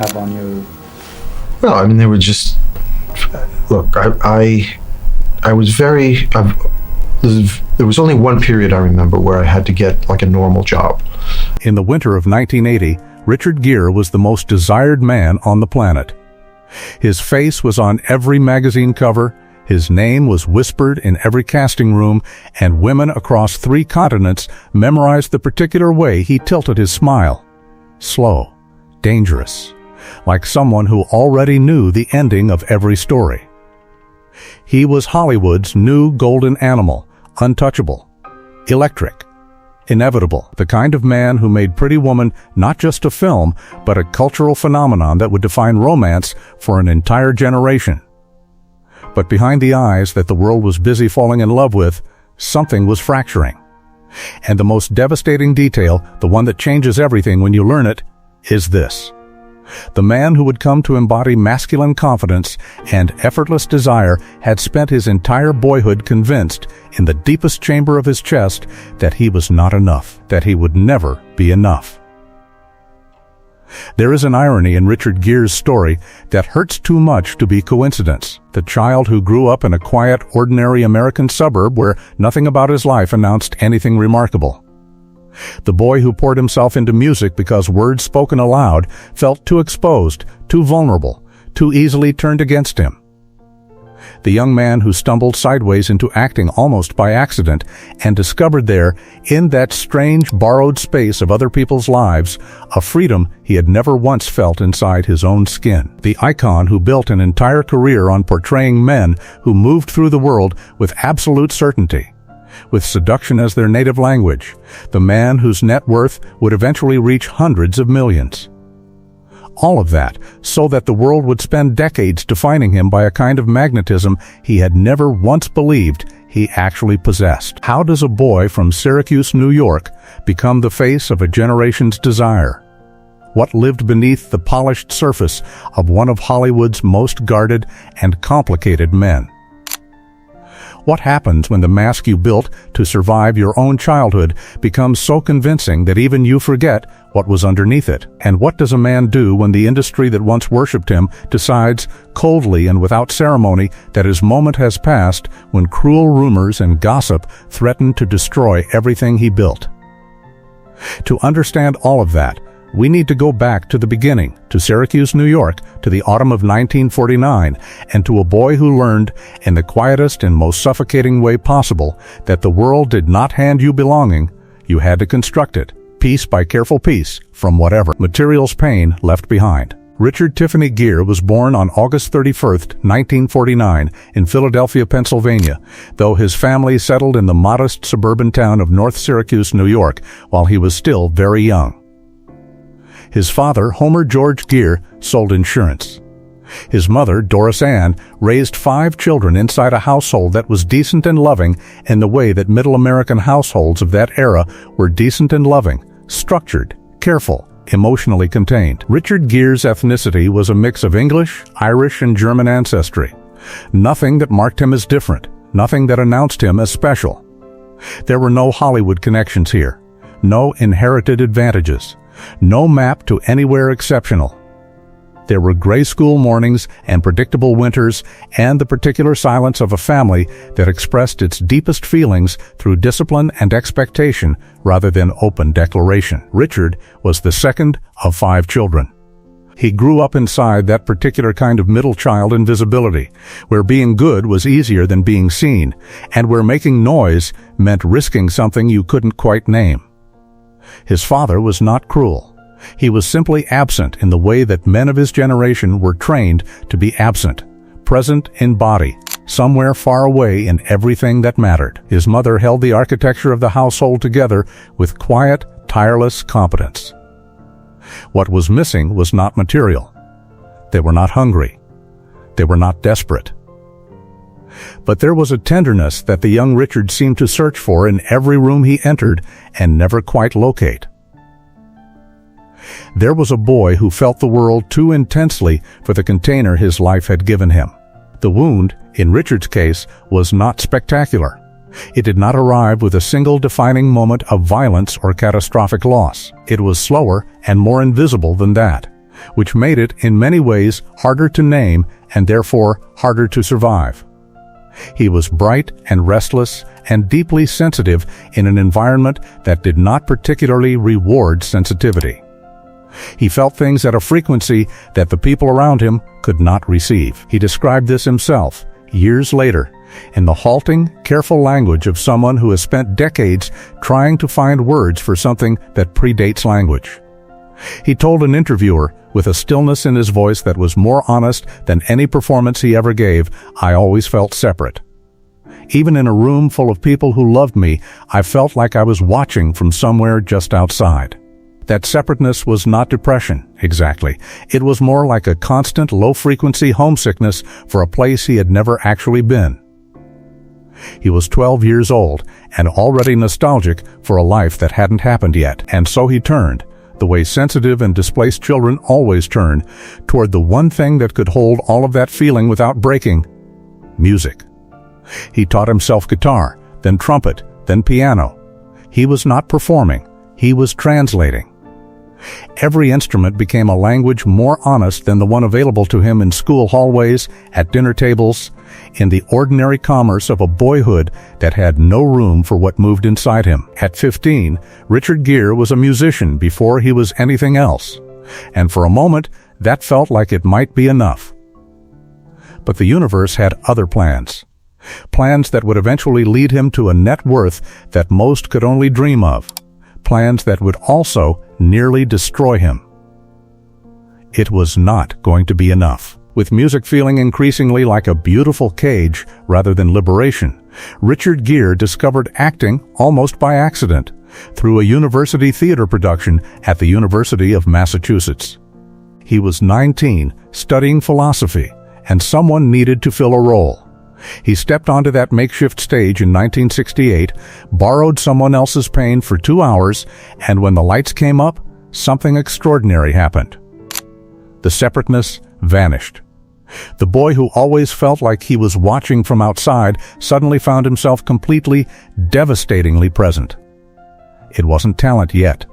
have on you? Well, I mean, they were just, look, I was very, there was only one period I remember where I had to get like a normal job. In the winter of 1980, Richard Gere was the most desired man on the planet. His face was on every magazine cover, his name was whispered in every casting room, and women across 3 continents memorized the particular way he tilted his smile. Slow, dangerous, like someone who already knew the ending of every story. He was Hollywood's new golden animal, untouchable, electric, inevitable, the kind of man who made Pretty Woman not just a film, but a cultural phenomenon that would define romance for an entire generation. But behind the eyes that the world was busy falling in love with, something was fracturing. And the most devastating detail, the one that changes everything when you learn it, is this. The man who would come to embody masculine confidence and effortless desire had spent his entire boyhood convinced, in the deepest chamber of his chest, that he was not enough, that he would never be enough. There is an irony in Richard Gere's story that hurts too much to be coincidence. The child who grew up in a quiet, ordinary American suburb where nothing about his life announced anything remarkable. The boy who poured himself into music because words spoken aloud felt too exposed, too vulnerable, too easily turned against him. The young man who stumbled sideways into acting almost by accident and discovered there, in that strange borrowed space of other people's lives, a freedom he had never once felt inside his own skin. The icon who built an entire career on portraying men who moved through the world with absolute certainty, with seduction as their native language, the man whose net worth would eventually reach hundreds of millions. All of that so that the world would spend decades defining him by a kind of magnetism he had never once believed he actually possessed. How does a boy from Syracuse, New York, become the face of a generation's desire? What lived beneath the polished surface of one of Hollywood's most guarded and complicated men? What happens when the mask you built to survive your own childhood becomes so convincing that even you forget what was underneath it? And what does a man do when the industry that once worshipped him decides, coldly and without ceremony, that his moment has passed when cruel rumors and gossip threaten to destroy everything he built? To understand all of that, we need to go back to the beginning, to Syracuse, New York, to the autumn of 1949, and to a boy who learned, in the quietest and most suffocating way possible, that the world did not hand you belonging, you had to construct it, piece by careful piece, from whatever materials pain left behind. Richard Tiffany Gere was born on August 31st, 1949, in Philadelphia, Pennsylvania, though his family settled in the modest suburban town of North Syracuse, New York, while he was still very young. His father, Homer George Gere, sold insurance. His mother, Doris Ann, raised 5 children inside a household that was decent and loving in the way that middle American households of that era were decent and loving, structured, careful, emotionally contained. Richard Gere's ethnicity was a mix of English, Irish, and German ancestry. Nothing that marked him as different, nothing that announced him as special. There were no Hollywood connections here, no inherited advantages. No map to anywhere exceptional. There were gray school mornings and predictable winters and the particular silence of a family that expressed its deepest feelings through discipline and expectation rather than open declaration. Richard was the second of 5 children. He grew up inside that particular kind of middle child invisibility, where being good was easier than being seen, and where making noise meant risking something you couldn't quite name. His father was not cruel. He was simply absent in the way that men of his generation were trained to be absent, present in body, somewhere far away in everything that mattered. His mother held the architecture of the household together with quiet, tireless competence. What was missing was not material. They were not hungry. They were not desperate. But there was a tenderness that the young Richard seemed to search for in every room he entered and never quite locate. There was a boy who felt the world too intensely for the container his life had given him. The wound, in Richard's case, was not spectacular. It did not arrive with a single defining moment of violence or catastrophic loss. It was slower and more invisible than that, which made it in many ways harder to name and therefore harder to survive. He was bright and restless and deeply sensitive in an environment that did not particularly reward sensitivity. He felt things at a frequency that the people around him could not receive. He described this himself, years later, in the halting, careful language of someone who has spent decades trying to find words for something that predates language. He told an interviewer, with a stillness in his voice that was more honest than any performance he ever gave, "I always felt separate. Even in a room full of people who loved me, I felt like I was watching from somewhere just outside." That separateness was not depression, exactly. It was more like a constant low-frequency homesickness for a place he had never actually been. He was 12 years old and already nostalgic for a life that hadn't happened yet, and so he turned, the way sensitive and displaced children always turn, toward the one thing that could hold all of that feeling without breaking: music. He taught himself guitar, then trumpet, then piano. He was not performing, he was translating. Every instrument became a language more honest than the one available to him in school hallways, at dinner tables, in the ordinary commerce of a boyhood that had no room for what moved inside him. At 15, Richard Gere was a musician before he was anything else, and for a moment that felt like it might be enough. But the universe had other plans. Plans that would eventually lead him to a net worth that most could only dream of. Plans that would also nearly destroy him. It was not going to be enough. With music feeling increasingly like a beautiful cage rather than liberation, Richard Gere discovered acting almost by accident through a university theater production at the University of Massachusetts. He was 19, studying philosophy, and someone needed to fill a role. He stepped onto that makeshift stage in 1968, borrowed someone else's pain for 2 hours, and when the lights came up, something extraordinary happened. The separateness vanished. The boy who always felt like he was watching from outside suddenly found himself completely, devastatingly present. It wasn't talent yet.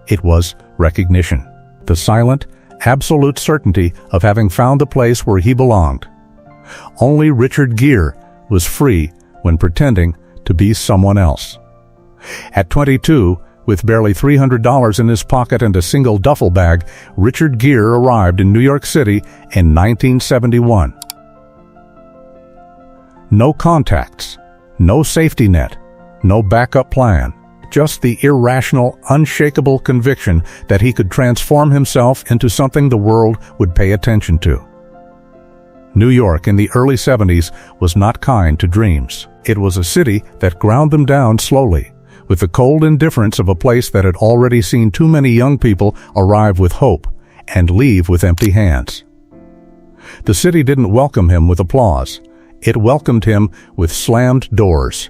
It was recognition. The silent, absolute certainty of having found the place where he belonged. Only Richard Gere was free when pretending to be someone else. At 22, with barely $300 in his pocket and a single duffel bag, Richard Gere arrived in New York City in 1971. No contacts, no safety net, no backup plan, just the irrational, unshakable conviction that he could transform himself into something the world would pay attention to. New York in the early 70s was not kind to dreams. It was a city that ground them down slowly, with the cold indifference of a place that had already seen too many young people arrive with hope and leave with empty hands. The city didn't welcome him with applause. It welcomed him with slammed doors.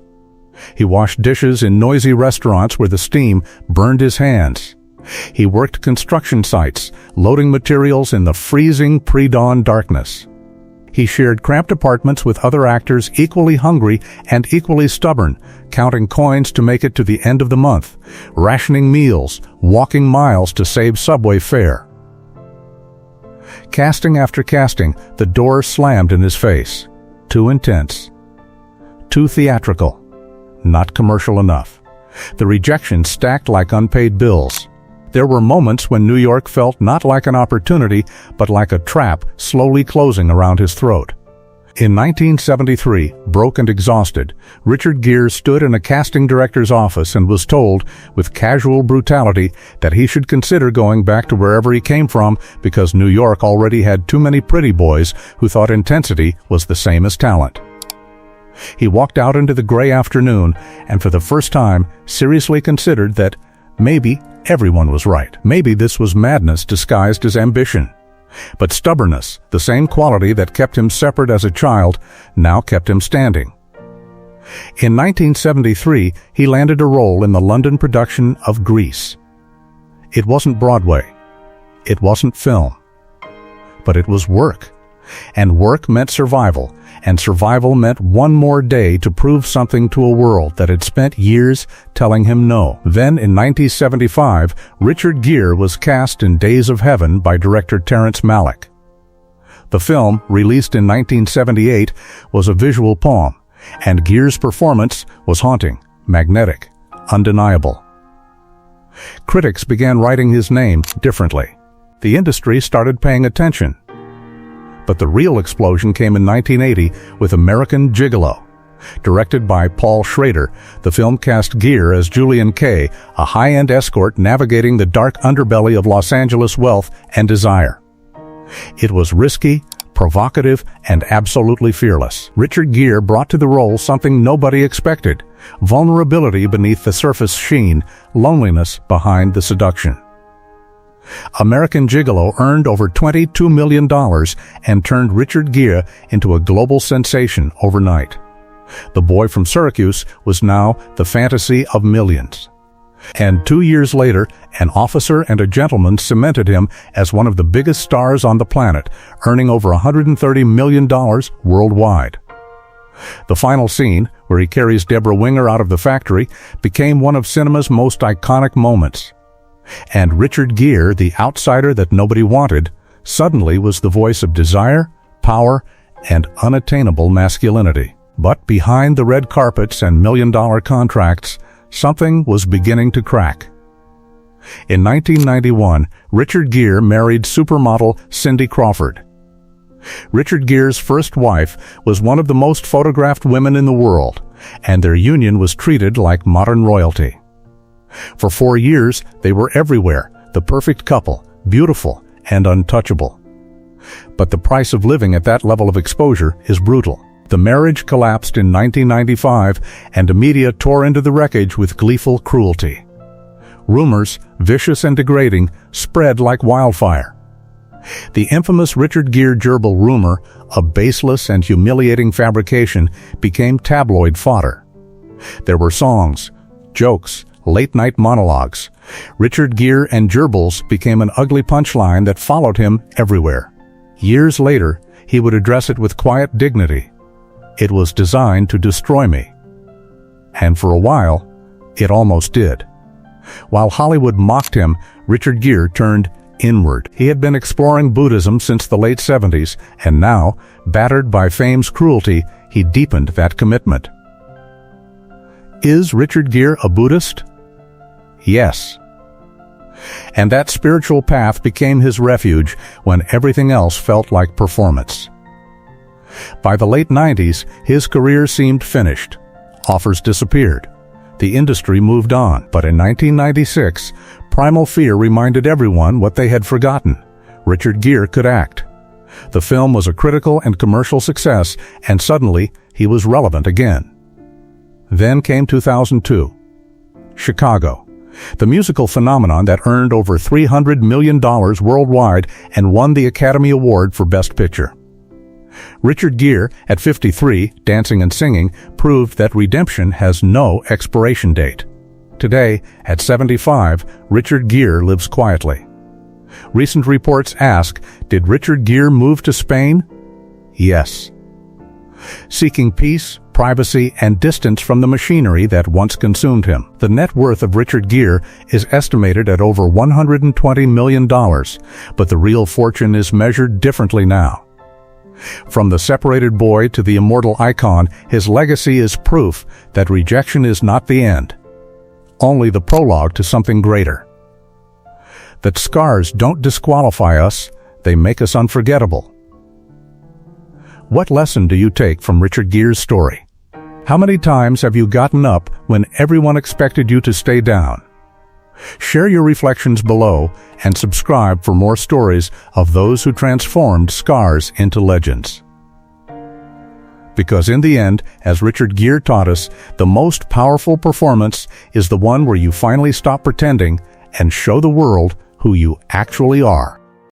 He washed dishes in noisy restaurants where the steam burned his hands. He worked construction sites, loading materials in the freezing pre-dawn darkness. He shared cramped apartments with other actors equally hungry and equally stubborn, counting coins to make it to the end of the month, rationing meals, walking miles to save subway fare. Casting after casting, the door slammed in his face. Too intense. Too theatrical. Not commercial enough. The rejection stacked like unpaid bills. There were moments when New York felt not like an opportunity, but like a trap slowly closing around his throat. In 1973, broke and exhausted, Richard Gere stood in a casting director's office and was told, with casual brutality, that he should consider going back to wherever he came from because New York already had too many pretty boys who thought intensity was the same as talent. He walked out into the gray afternoon and for the first time seriously considered that maybe everyone was right. Maybe this was madness disguised as ambition. But stubbornness, the same quality that kept him separate as a child, now kept him standing. In 1973, he landed a role in the London production of Grease. It wasn't Broadway. It wasn't film. But it was work. And work meant survival, and survival meant one more day to prove something to a world that had spent years telling him no. Then, in 1975, Richard Gere was cast in Days of Heaven by director Terrence Malick. The film, released in 1978, was a visual poem, and Gere's performance was haunting, magnetic, undeniable. Critics began writing his name differently. The industry started paying attention. But the real explosion came in 1980 with American Gigolo. Directed by Paul Schrader, the film cast Gere as Julian Kay, a high-end escort navigating the dark underbelly of Los Angeles wealth and desire. It was risky, provocative, and absolutely fearless. Richard Gere brought to the role something nobody expected: vulnerability beneath the surface sheen, loneliness behind the seduction. American Gigolo earned over $22 million and turned Richard Gere into a global sensation overnight. The boy from Syracuse was now the fantasy of millions. And 2 years later, an officer and a gentleman cemented him as one of the biggest stars on the planet, earning over $130 million worldwide. The final scene, where he carries Deborah Winger out of the factory, became one of cinema's most iconic moments. And Richard Gere, the outsider that nobody wanted, suddenly was the voice of desire, power, and unattainable masculinity. But behind the red carpets and million-dollar contracts, something was beginning to crack. In 1991, Richard Gere married supermodel Cindy Crawford. Richard Gere's first wife was one of the most photographed women in the world, and their union was treated like modern royalty. For 4 years, they were everywhere, the perfect couple, beautiful and untouchable. But the price of living at that level of exposure is brutal. The marriage collapsed in 1995, and the media tore into the wreckage with gleeful cruelty. Rumors, vicious and degrading, spread like wildfire. The infamous Richard Gere Gerbil rumor, a baseless and humiliating fabrication, became tabloid fodder. There were songs, jokes, late-night monologues. Richard Gere and Gerbils became an ugly punchline that followed him everywhere. Years later, he would address it with quiet dignity. It was designed to destroy me. And for a while, it almost did. While Hollywood mocked him, Richard Gere turned inward. He had been exploring Buddhism since the late 70s, and now, battered by fame's cruelty, he deepened that commitment. Is Richard Gere a Buddhist? Yes. And that spiritual path became his refuge when everything else felt like performance. By the late 90s, his career seemed finished. Offers disappeared. The industry moved on. But in 1996, Primal Fear reminded everyone what they had forgotten. Richard Gere could act. The film was a critical and commercial success, and suddenly he was relevant again. Then came 2002. Chicago. The musical phenomenon that earned over $300 million worldwide and won the Academy Award for Best Picture. Richard Gere, at 53, dancing and singing, proved that redemption has no expiration date. Today, at 75, Richard Gere lives quietly. Recent reports ask, did Richard Gere move to Spain? Yes. Seeking peace, privacy, and distance from the machinery that once consumed him. The net worth of Richard Gere is estimated at over $120 million, but the real fortune is measured differently now. From the separated boy to the immortal icon, his legacy is proof that rejection is not the end, only the prologue to something greater. That scars don't disqualify us, they make us unforgettable. What lesson do you take from Richard Gere's story? How many times have you gotten up when everyone expected you to stay down? Share your reflections below and subscribe for more stories of those who transformed scars into legends. Because in the end, as Richard Gere taught us, the most powerful performance is the one where you finally stop pretending and show the world who you actually are.